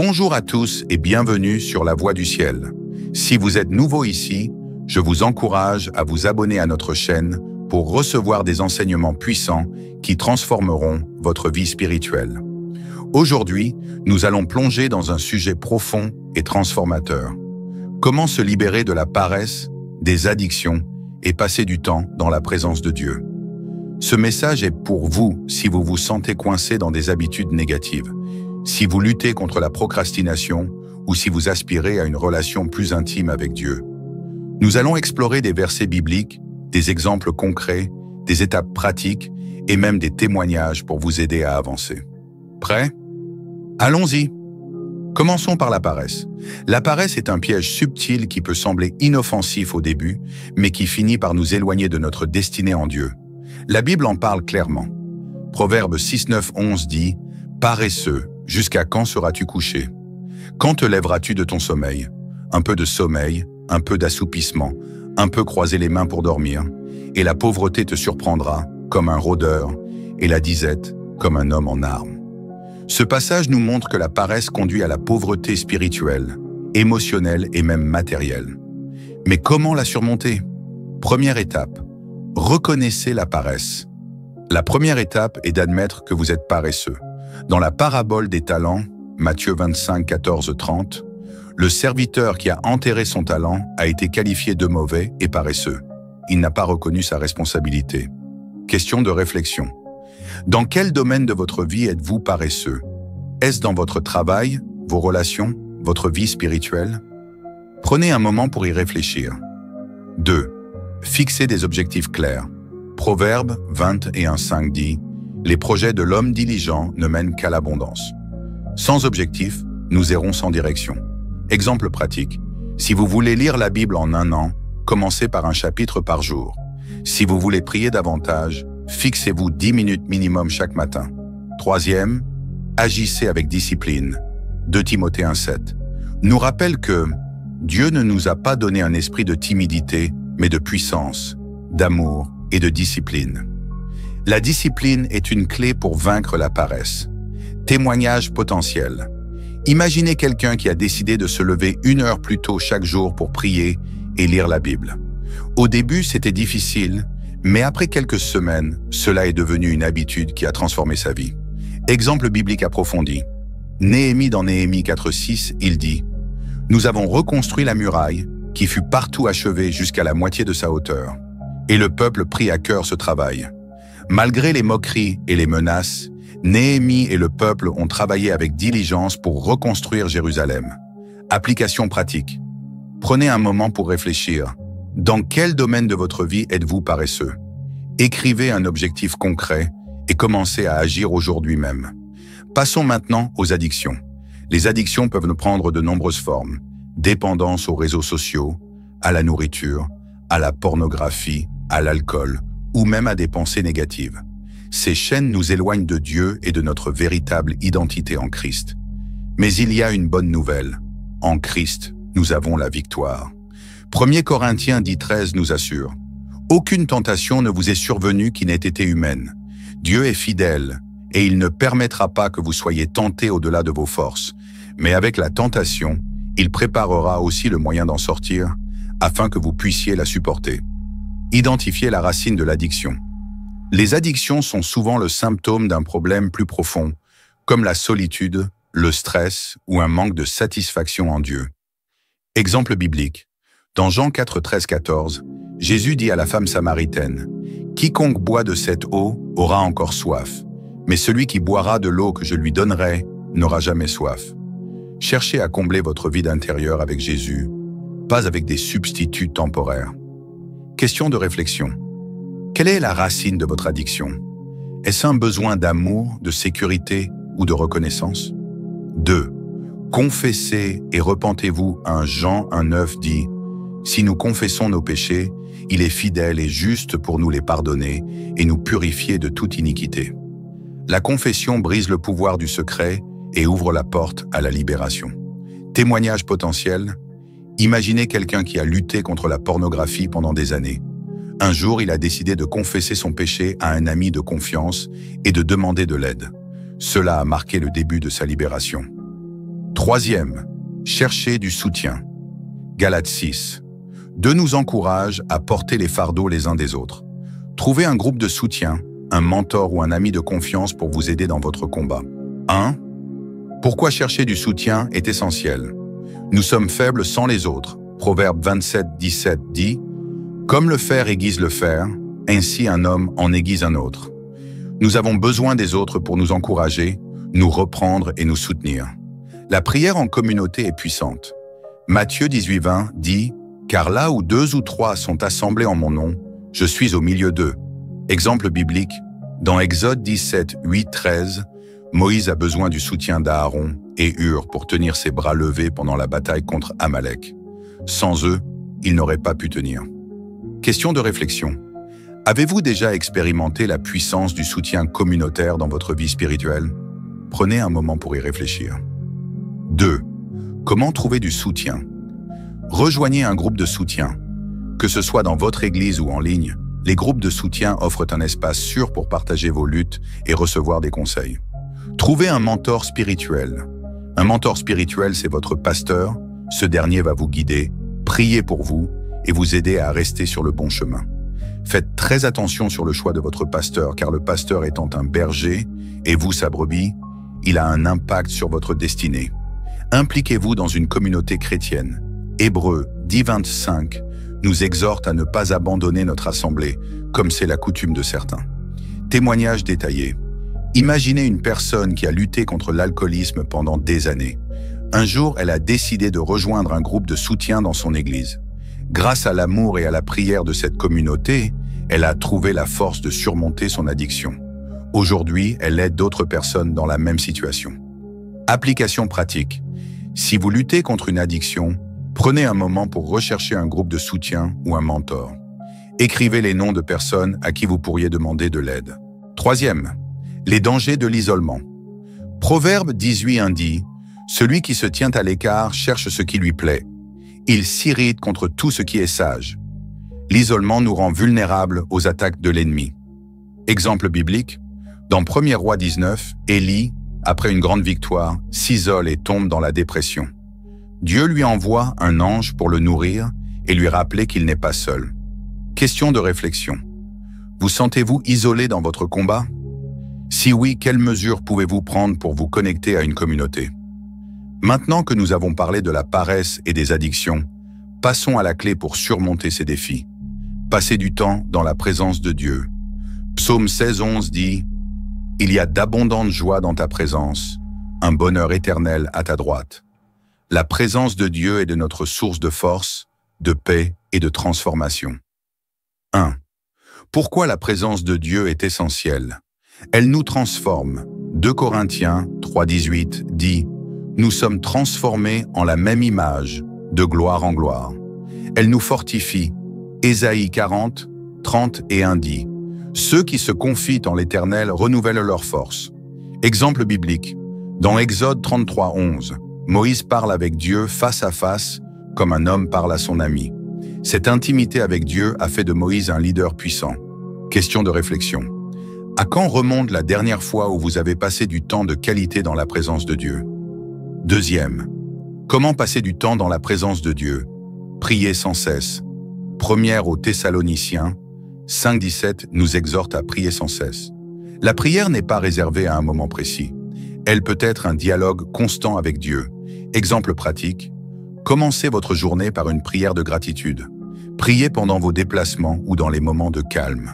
Bonjour à tous et bienvenue sur La Voix du Ciel. Si vous êtes nouveau ici, je vous encourage à vous abonner à notre chaîne pour recevoir des enseignements puissants qui transformeront votre vie spirituelle. Aujourd'hui, nous allons plonger dans un sujet profond et transformateur. Comment se libérer de la paresse, des addictions et passer du temps dans la présence de Dieu. Ce message est pour vous si vous vous sentez coincé dans des habitudes négatives, si vous luttez contre la procrastination ou si vous aspirez à une relation plus intime avec Dieu. Nous allons explorer des versets bibliques, des exemples concrets, des étapes pratiques et même des témoignages pour vous aider à avancer. Prêts? Allons-y! Commençons par la paresse. La paresse est un piège subtil qui peut sembler inoffensif au début, mais qui finit par nous éloigner de notre destinée en Dieu. La Bible en parle clairement. Proverbe 6, 9, 11 dit « Paresseux, jusqu'à quand seras-tu couché? Quand te lèveras-tu de ton sommeil? Un peu de sommeil, un peu d'assoupissement, un peu croiser les mains pour dormir, et la pauvreté te surprendra comme un rôdeur, et la disette comme un homme en armes. » Ce passage nous montre que la paresse conduit à la pauvreté spirituelle, émotionnelle et même matérielle. Mais comment la surmonter? Première étape, reconnaissez la paresse. La première étape est d'admettre que vous êtes paresseux. Dans la parabole des talents, Matthieu 25, 14, 30, le serviteur qui a enterré son talent a été qualifié de mauvais et paresseux. Il n'a pas reconnu sa responsabilité. Question de réflexion. Dans quel domaine de votre vie êtes-vous paresseux? Est-ce dans votre travail, vos relations, votre vie spirituelle? Prenez un moment pour y réfléchir. 2. Fixez des objectifs clairs. Proverbe 21:5 dit « Les projets de l'homme diligent ne mènent qu'à l'abondance. » Sans objectif, nous errons sans direction. Exemple pratique. Si vous voulez lire la Bible en 1 an, commencez par un chapitre par jour. Si vous voulez prier davantage, fixez-vous 10 minutes minimum chaque matin. 3e, agissez avec discipline. 2 Timothée 1:7 nous rappelle que Dieu ne nous a pas donné un esprit de timidité, mais de puissance, d'amour et de discipline. La discipline est une clé pour vaincre la paresse. Témoignage potentiel. Imaginez quelqu'un qui a décidé de se lever 1 heure plus tôt chaque jour pour prier et lire la Bible. Au début, c'était difficile, mais après quelques semaines, cela est devenu une habitude qui a transformé sa vie. Exemple biblique approfondi. Néhémie dans Néhémie 4:6, il dit « Nous avons reconstruit la muraille, qui fut partout achevée jusqu'à la moitié de sa hauteur. Et le peuple prit à cœur ce travail. Malgré les moqueries et les menaces, Néhémie et le peuple ont travaillé avec diligence pour reconstruire Jérusalem. » Application pratique. Prenez un moment pour réfléchir. Dans quel domaine de votre vie êtes-vous paresseux? Écrivez un objectif concret et commencez à agir aujourd'hui même. Passons maintenant aux addictions. Les addictions peuvent nous prendre de nombreuses formes. Dépendance aux réseaux sociaux, à la nourriture, à la pornographie, à l'alcool ou même à des pensées négatives. Ces chaînes nous éloignent de Dieu et de notre véritable identité en Christ. Mais il y a une bonne nouvelle. En Christ, nous avons la victoire. 1 Corinthiens 10:13 nous assure « Aucune tentation ne vous est survenue qui n'ait été humaine. Dieu est fidèle et il ne permettra pas que vous soyez tentés au-delà de vos forces. Mais avec la tentation, il préparera aussi le moyen d'en sortir afin que vous puissiez la supporter. » Identifiez la racine de l'addiction. Les addictions sont souvent le symptôme d'un problème plus profond, comme la solitude, le stress ou un manque de satisfaction en Dieu. Exemple biblique. Dans Jean 4, 13, 14, Jésus dit à la femme samaritaine « Quiconque boit de cette eau aura encore soif, mais celui qui boira de l'eau que je lui donnerai n'aura jamais soif. » Cherchez à combler votre vide intérieur avec Jésus, pas avec des substituts temporaires. Question de réflexion. Quelle est la racine de votre addiction? Est-ce un besoin d'amour, de sécurité ou de reconnaissance? 2. Confessez et repentez-vous. 1 Jean 1:9 dit « Si nous confessons nos péchés, il est fidèle et juste pour nous les pardonner et nous purifier de toute iniquité. » La confession brise le pouvoir du secret et ouvre la porte à la libération. Témoignage potentiel. Imaginez quelqu'un qui a lutté contre la pornographie pendant des années. Un jour, il a décidé de confesser son péché à un ami de confiance et de demander de l'aide. Cela a marqué le début de sa libération. 3. Troisième, chercher du soutien. Galates 6. Dieu nous encourage à porter les fardeaux les uns des autres. Trouvez un groupe de soutien, un mentor ou un ami de confiance pour vous aider dans votre combat. 1. Pourquoi chercher du soutien est essentiel. Nous sommes faibles sans les autres. Proverbe 27, 17 dit « Comme le fer aiguise le fer, ainsi un homme en aiguise un autre. » Nous avons besoin des autres pour nous encourager, nous reprendre et nous soutenir. La prière en communauté est puissante. Matthieu 18, 20 dit « Car là où 2 ou 3 sont assemblés en mon nom, je suis au milieu d'eux. » Exemple biblique, dans Exode 17, 8, 13, Moïse a besoin du soutien d'Aaron et Hur pour tenir ses bras levés pendant la bataille contre Amalek. Sans eux, il n'aurait pas pu tenir. Question de réflexion. Avez-vous déjà expérimenté la puissance du soutien communautaire dans votre vie spirituelle? Prenez un moment pour y réfléchir. 2. Comment trouver du soutien? Rejoignez un groupe de soutien. Que ce soit dans votre église ou en ligne, les groupes de soutien offrent un espace sûr pour partager vos luttes et recevoir des conseils. Trouvez un mentor spirituel. Un mentor spirituel, c'est votre pasteur. Ce dernier va vous guider, prier pour vous et vous aider à rester sur le bon chemin. Faites très attention sur le choix de votre pasteur, car le pasteur étant un berger et vous sa brebis, il a un impact sur votre destinée. Impliquez-vous dans une communauté chrétienne. Hébreux 10, 25 nous exhorte à ne pas abandonner notre assemblée, comme c'est la coutume de certains. Témoignage détaillé. Imaginez une personne qui a lutté contre l'alcoolisme pendant des années. Un jour, elle a décidé de rejoindre un groupe de soutien dans son église. Grâce à l'amour et à la prière de cette communauté, elle a trouvé la force de surmonter son addiction. Aujourd'hui, elle aide d'autres personnes dans la même situation. Application pratique. Si vous luttez contre une addiction, prenez un moment pour rechercher un groupe de soutien ou un mentor. Écrivez les noms de personnes à qui vous pourriez demander de l'aide. Troisième, les dangers de l'isolement. Proverbe 18:1 dit « Celui qui se tient à l'écart cherche ce qui lui plaît. Il s'irrite contre tout ce qui est sage. » L'isolement nous rend vulnérables aux attaques de l'ennemi. Exemple biblique, dans 1er Roi 19, Élie, après une grande victoire, s'isole et tombe dans la dépression. Dieu lui envoie un ange pour le nourrir et lui rappeler qu'il n'est pas seul. Question de réflexion. Vous sentez-vous isolé dans votre combat? Si oui, quelles mesures pouvez-vous prendre pour vous connecter à une communauté? Maintenant que nous avons parlé de la paresse et des addictions, passons à la clé pour surmonter ces défis. Passez du temps dans la présence de Dieu. Psaume 16:11 dit « Il y a d'abondantes joies dans ta présence, un bonheur éternel à ta droite. » La présence de Dieu est de notre source de force, de paix et de transformation. 1. Pourquoi la présence de Dieu est essentielle? Elle nous transforme. 2 Corinthiens 3:18 dit « Nous sommes transformés en la même image, de gloire en gloire. » Elle nous fortifie. Ésaïe 40, 31 dit « Ceux qui se confient en l'Éternel renouvellent leur force. » Exemple biblique. Dans Exode 33:11, Moïse parle avec Dieu face à face, comme un homme parle à son ami. Cette intimité avec Dieu a fait de Moïse un leader puissant. Question de réflexion. À quand remonte la dernière fois où vous avez passé du temps de qualité dans la présence de Dieu? Deuxième, comment passer du temps dans la présence de Dieu? Prier sans cesse. 1 aux Thessaloniciens 5:17 nous exhorte à prier sans cesse. La prière n'est pas réservée à un moment précis. Elle peut être un dialogue constant avec Dieu. Exemple pratique, commencez votre journée par une prière de gratitude. Priez pendant vos déplacements ou dans les moments de calme.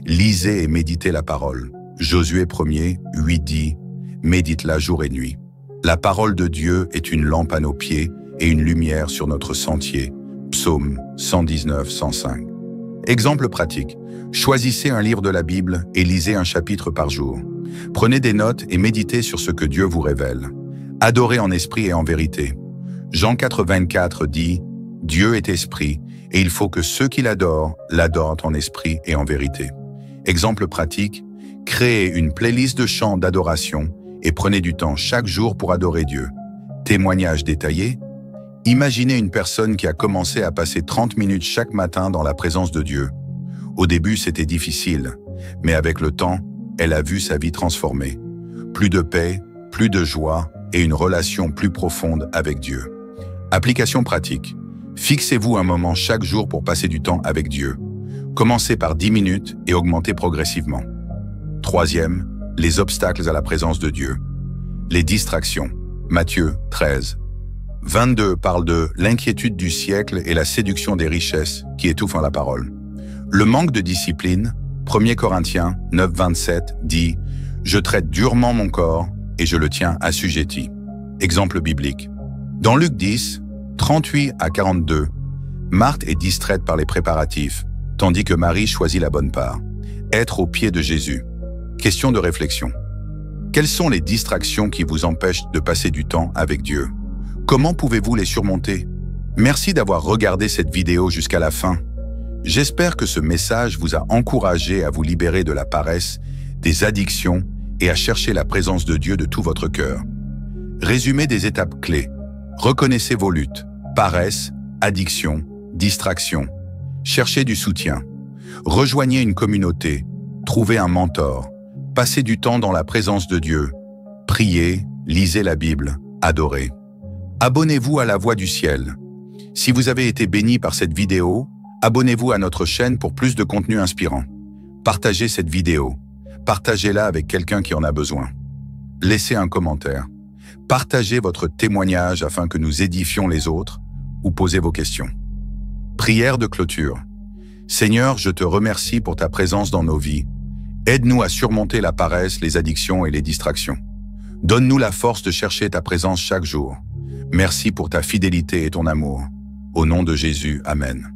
Lisez et méditez la parole. Josué 1er, 8 dit « Médite-la jour et nuit ». La parole de Dieu est une lampe à nos pieds et une lumière sur notre sentier. Psaume 119, 105. Exemple pratique, choisissez un livre de la Bible et lisez un chapitre par jour. Prenez des notes et méditez sur ce que Dieu vous révèle. Adorez en esprit et en vérité. Jean 4, 24 dit « Dieu est esprit, et il faut que ceux qui l'adorent en esprit et en vérité. » Exemple pratique, créez une playlist de chants d'adoration et prenez du temps chaque jour pour adorer Dieu. Témoignage détaillé, imaginez une personne qui a commencé à passer 30 minutes chaque matin dans la présence de Dieu. Au début, c'était difficile, mais avec le temps, elle a vu sa vie transformée. Plus de paix, plus de joie et une relation plus profonde avec Dieu. Application pratique. Fixez-vous un moment chaque jour pour passer du temps avec Dieu. Commencez par 10 minutes et augmentez progressivement. Troisième, les obstacles à la présence de Dieu. Les distractions. Matthieu 13. 22 parle de l'inquiétude du siècle et la séduction des richesses qui étouffent la parole. Le manque de discipline, 1 Corinthiens 9, 27 dit « Je traite durement mon corps et je le tiens assujetti ». Exemple biblique. Dans Luc 10, 38 à 42, Marthe est distraite par les préparatifs, tandis que Marie choisit la bonne part. Être aux pieds de Jésus. Question de réflexion. Quelles sont les distractions qui vous empêchent de passer du temps avec Dieu? Comment pouvez-vous les surmonter? Merci d'avoir regardé cette vidéo jusqu'à la fin. J'espère que ce message vous a encouragé à vous libérer de la paresse, des addictions et à chercher la présence de Dieu de tout votre cœur. Résumé des étapes clés. Reconnaissez vos luttes. Paresse, addiction, distraction. Cherchez du soutien. Rejoignez une communauté. Trouvez un mentor. Passez du temps dans la présence de Dieu. Priez, lisez la Bible, adorez. Abonnez-vous à La Voix du Ciel. Si vous avez été béni par cette vidéo, abonnez-vous à notre chaîne pour plus de contenu inspirant. Partagez cette vidéo. Partagez-la avec quelqu'un qui en a besoin. Laissez un commentaire. Partagez votre témoignage afin que nous édifions les autres ou posez vos questions. Prière de clôture. Seigneur, je te remercie pour ta présence dans nos vies. Aide-nous à surmonter la paresse, les addictions et les distractions. Donne-nous la force de chercher ta présence chaque jour. Merci pour ta fidélité et ton amour. Au nom de Jésus, Amen.